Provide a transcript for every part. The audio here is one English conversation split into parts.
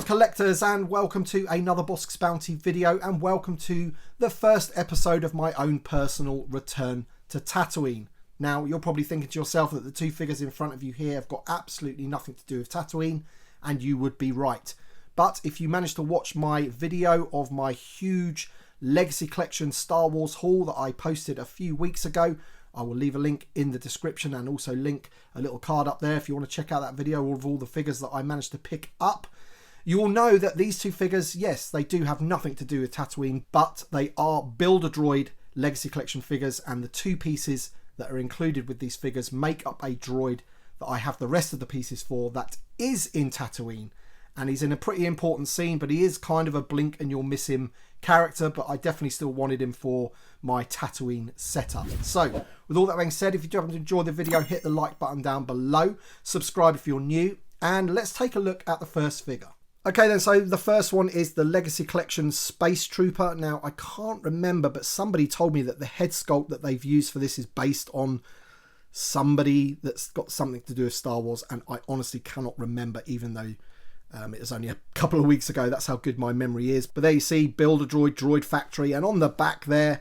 Greetings collectors and welcome to another Bossk's Bounty video, and welcome to the first episode of my own personal return to Tatooine. Now you're probably thinking to yourself that the two figures in front of you here have got absolutely nothing to do with Tatooine, and you would be right. But if you managed to watch my video of my huge Legacy Collection Star Wars haul that I posted a few weeks ago, I will leave a link in the description and also link a little card up there if you want to check out that video of all the figures that I managed to pick up. You will know that these two figures, yes, they do have nothing to do with Tatooine, but they are Build-A-Droid Legacy Collection figures, and the two pieces that are included with these figures make up a droid that I have the rest of the pieces for that is in Tatooine. And he's in a pretty important scene, but he is kind of a blink and you'll miss him character, but I definitely still wanted him for my Tatooine setup. So, with all that being said, if you do happen to enjoy the video, hit the like button down below, subscribe if you're new, and let's take a look at the first figure. Okay then, so the first one is the Legacy Collection Space Trooper. Now, I can't remember, but somebody told me that the head sculpt that they've used for this is based on somebody that's got something to do with Star Wars, and I honestly cannot remember, even though it was only a couple of weeks ago. That's how good my memory is. But there you see, Build-A-Droid, Droid Factory, and on the back there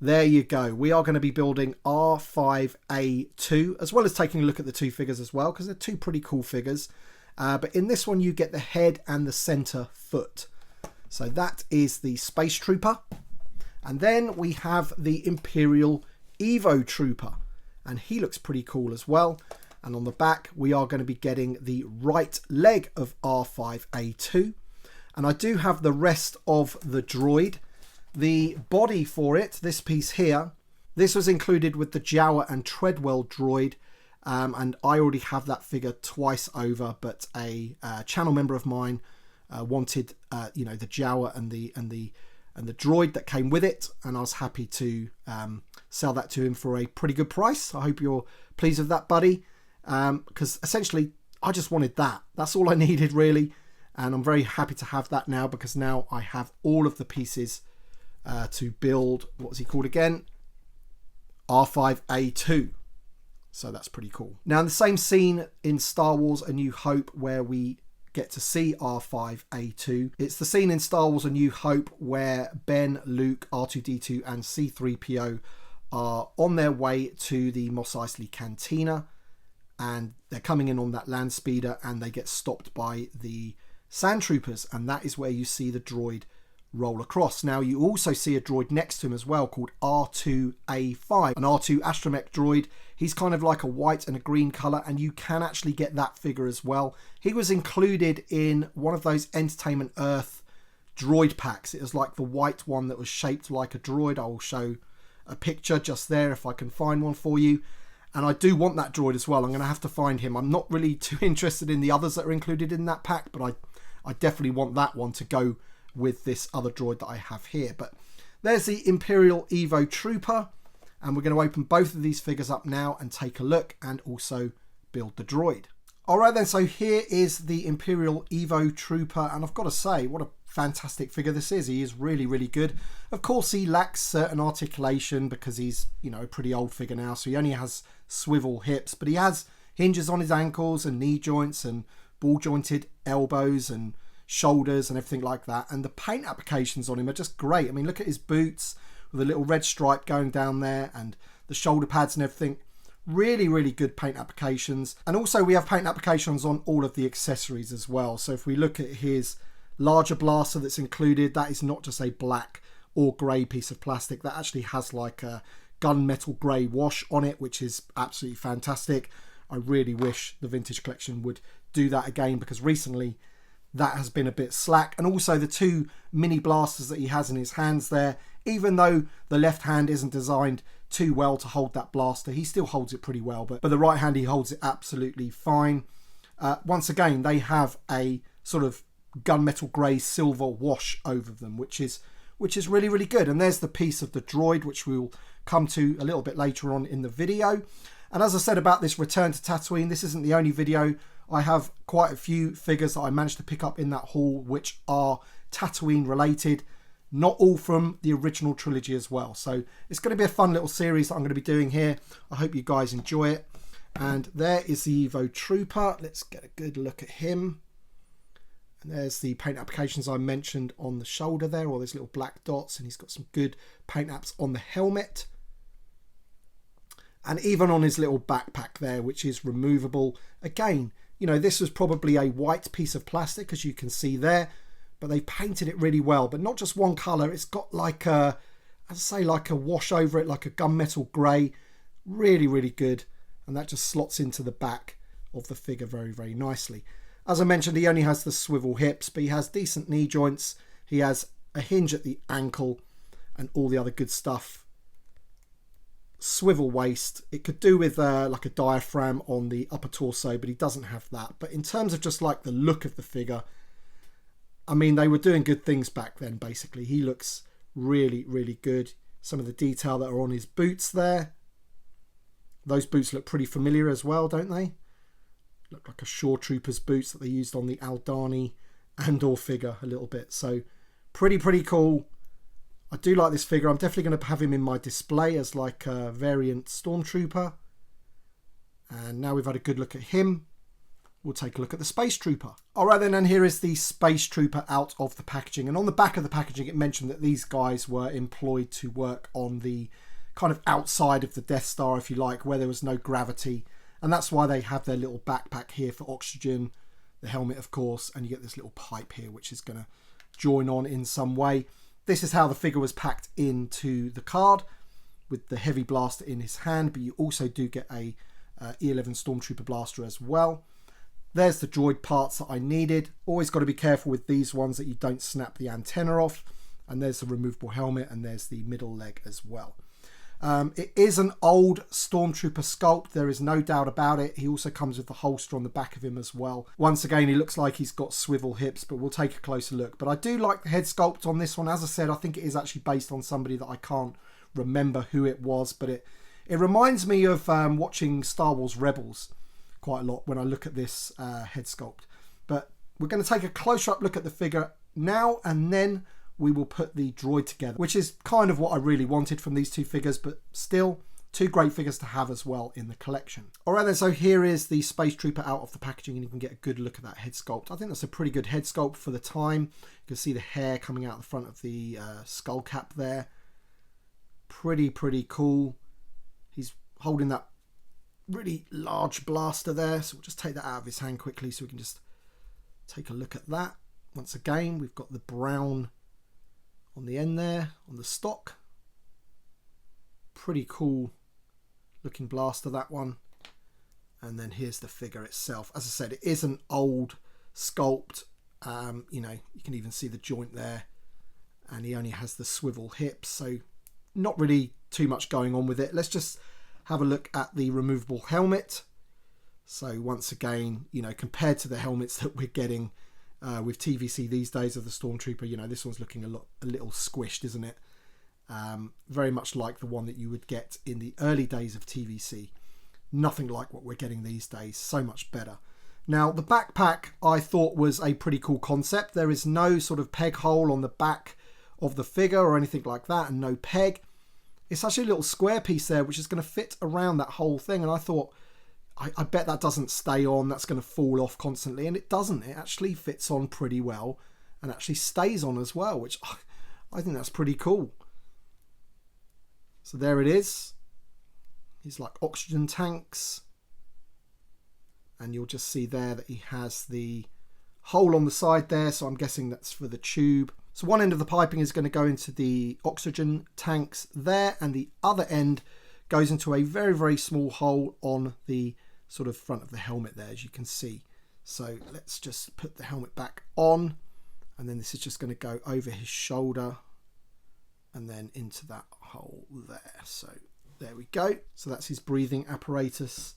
you go. We are going to be building R5A2, as well as taking a look at the two figures as well, because they're two pretty cool figures. But in this one, you get the head and the center foot. So that is the Space Trooper. And then we have the Imperial Evo Trooper. And he looks pretty cool as well. And on the back, we are going to be getting the right leg of R5A2. And I do have the rest of the droid. The body for it, this piece here, this was included with the Jawa and Treadwell droid. And I already have that figure twice over, but a channel member of mine wanted, you know, the Jawa and the droid that came with it, and I was happy to sell that to him for a pretty good price. I hope you're pleased with that, buddy, because essentially I just wanted that. That's all I needed, really, and I'm very happy to have that now, because now I have all of the pieces to build. What was he called again? R5A2. So that's pretty cool. Now, in the same scene in Star Wars A New Hope where we get to see R5A2, it's the scene in Star Wars A New Hope where Ben, Luke, R2-D2 and C-3PO are on their way to the Mos Eisley Cantina, and they're coming in on that land speeder and they get stopped by the Sand Troopers, and that is where you see the droid roll across. Now, you also see a droid next to him as well called R2A5, an R2 Astromech droid. He's kind of like a white and a green colour, and you can actually get that figure as well. He was included in one of those Entertainment Earth droid packs. It was like the white one that was shaped like a droid. I will show a picture just there if I can find one for you. And I do want that droid as well. I'm going to have to find him. I'm not really too interested in the others that are included in that pack, but I definitely want that one to go with this other droid that I have here. But there's the Imperial Evo Trooper, and we're going to open both of these figures up now and take a look and also build the droid. Alright then, so here is the Imperial Evo Trooper, and I've got to say, what a fantastic figure this is. He is really, really good. Of course, he lacks certain articulation because he's, you know, a pretty old figure now, so he only has swivel hips, but he has hinges on his ankles and knee joints and ball jointed elbows and shoulders and everything like that, and the paint applications on him are just great. I mean, look at his boots with a little red stripe going down there, and the shoulder pads and everything. Really, really good paint applications. And also we have paint applications on all of the accessories as well. So if we look at his larger blaster that's included, that is not just a black or grey piece of plastic. That actually has like a gunmetal grey wash on it, which is absolutely fantastic. I really wish the Vintage Collection would do that again, because recently that has been a bit slack. And also the two mini blasters that he has in his hands there, even though the left hand isn't designed too well to hold that blaster, he still holds it pretty well, but the right hand, he holds it absolutely fine. Once again, they have a sort of gunmetal grey silver wash over them, which is really, really good. And there's the piece of the droid, which we'll come to a little bit later on in the video. And as I said about this return to Tatooine, this isn't the only video. I have quite a few figures that I managed to pick up in that haul which are Tatooine related, not all from the original trilogy as well. So it's going to be a fun little series that I'm going to be doing here. I hope you guys enjoy it. And there is the Evo Trooper. Let's get a good look at him. And there's the paint applications I mentioned on the shoulder there, all those little black dots, and he's got some good paint apps on the helmet. And even on his little backpack there, which is removable. Again, you know, this was probably a white piece of plastic, as you can see there, but they painted it really well. But not just one colour, it's got like a, as I say, like a wash over it, like a gunmetal grey. Really, really good. And that just slots into the back of the figure very, very nicely. As I mentioned, he only has the swivel hips, but he has decent knee joints. He has a hinge at the ankle and all the other good stuff. Swivel waist. It could do with like a diaphragm on the upper torso, but he doesn't have that. But in terms of just like the look of the figure, I mean, they were doing good things back then, basically. He looks really, really good. Some of the detail that are on his boots there. Those boots look pretty familiar as well, don't they? Look like a Shore Troopers boots that they used on the Aldani Andor figure a little bit. So pretty cool. I do like this figure. I'm definitely going to have him in my display as like a variant Stormtrooper. And now we've had a good look at him, we'll take a look at the Space Trooper. Alright then, and here is the Space Trooper out of the packaging. And on the back of the packaging it mentioned that these guys were employed to work on the kind of outside of the Death Star, if you like, where there was no gravity. And that's why they have their little backpack here for oxygen, the helmet of course, and you get this little pipe here which is going to join on in some way. This is how the figure was packed into the card, with the heavy blaster in his hand, but you also do get a E11 Stormtrooper blaster as well. There's the droid parts that I needed. Always got to be careful with these ones that you don't snap the antenna off. And there's the removable helmet, and there's the middle leg as well. It is an old Stormtrooper sculpt, there is no doubt about it. He also comes with the holster on the back of him as well. Once again, he looks like he's got swivel hips, but we'll take a closer look. But I do like the head sculpt on this one. As I said, I think it is actually based on somebody that I can't remember who it was, but it reminds me of watching Star Wars Rebels quite a lot when I look at this head sculpt. But we're going to take a closer up look at the figure now, and then we will put the droid together, which is kind of what I really wanted from these two figures, but still two great figures to have as well in the collection. Alright then, so here is the Space Trooper out of the packaging, and you can get a good look at that head sculpt. I think that's a pretty good head sculpt for the time. You can see the hair coming out the front of the skull cap there. Pretty cool. He's holding that really large blaster there, so we'll just take that out of his hand quickly so we can just take a look at that. Once again, we've got the brown on the end there, on the stock. Pretty cool looking blaster, that one. And then here's the figure itself. As I said, it is an old sculpt. You know, you can even see the joint there. And he only has the swivel hips, so not really too much going on with it. Let's just have a look at the removable helmet. So once again, you know, compared to the helmets that we're getting with TVC these days of the Stormtrooper, you know, this one's looking a little squished, isn't it? Very much like the one that you would get in the early days of TVC. Nothing like what we're getting these days, so much better. Now, the backpack I thought was a pretty cool concept. There is no sort of peg hole on the back of the figure or anything like that, and no peg. It's actually a little square piece there which is going to fit around that whole thing, and I thought, I bet that doesn't stay on, that's going to fall off constantly, and it doesn't. It actually fits on pretty well and actually stays on as well, which I think that's pretty cool. So there it is. These like oxygen tanks, and you'll just see there that he has the hole on the side there, so I'm guessing that's for the tube. So one end of the piping is going to go into the oxygen tanks there, and the other end goes into a very small hole on the sort of front of the helmet there, as you can see. So let's just put the helmet back on, and then this is just going to go over his shoulder and then into that hole there. So there we go. So that's his breathing apparatus,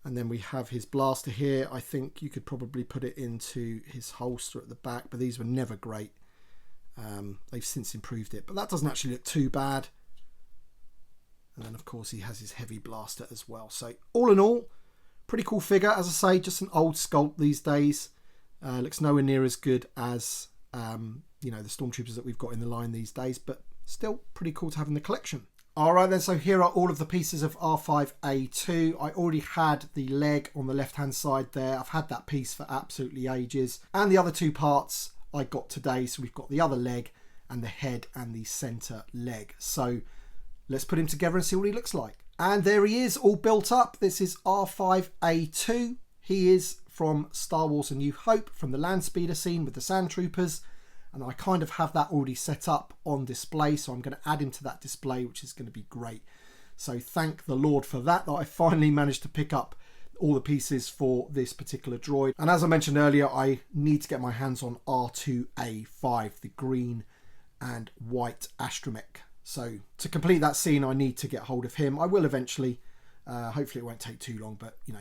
and then we have his blaster here. I think you could probably put it into his holster at the back, but these were never great. They've since improved it, but that doesn't actually look too bad. And then of course he has his heavy blaster as well. So all in all, pretty cool figure. As I say, just an old sculpt these days. Looks nowhere near as good as you know, the Stormtroopers that we've got in the line these days, but still pretty cool to have in the collection. Alright then, so here are all of the pieces of R5A2. I already had the leg on the left hand side there. I've had that piece for absolutely ages. And the other two parts I got today. So we've got the other leg and the head and the centre leg. So let's put him together and see what he looks like. And there he is, all built up. This is R5A2. He is from Star Wars A New Hope, from the land speeder scene with the Sand Troopers. And I kind of have that already set up on display, so I'm going to add him to that display, which is going to be great. So thank the Lord for that I finally managed to pick up all the pieces for this particular droid. And as I mentioned earlier, I need to get my hands on R2A5, the green and white Astromech. So to complete that scene, I need to get hold of him. I will eventually. Hopefully it won't take too long, but you know,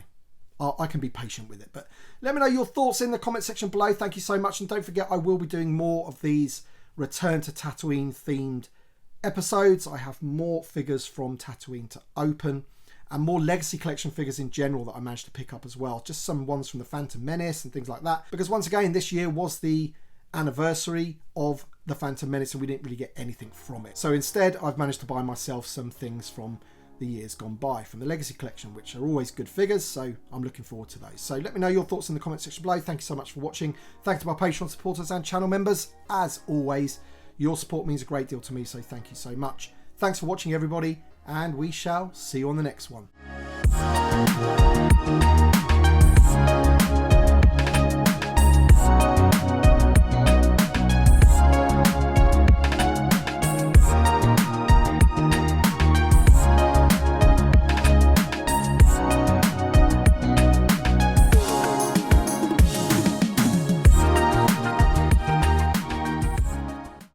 I can be patient with it. But let me know your thoughts in the comment section below. Thank you so much. And don't forget, I will be doing more of these Return to Tatooine themed episodes. I have more figures from Tatooine to open and more Legacy Collection figures in general that I managed to pick up as well. Just some ones from the Phantom Menace and things like that. Because once again, this year was the anniversary of the Phantom Menace and we didn't really get anything from it. So instead, I've managed to buy myself some things from the years gone by from the Legacy Collection, which are always good figures, so I'm looking forward to those. So let me know your thoughts in the comment section below. Thank you so much for watching. Thanks to my Patreon supporters and channel members. As always, your support means a great deal to me, so thank you so much. Thanks for watching, everybody, and we shall see you on the next one.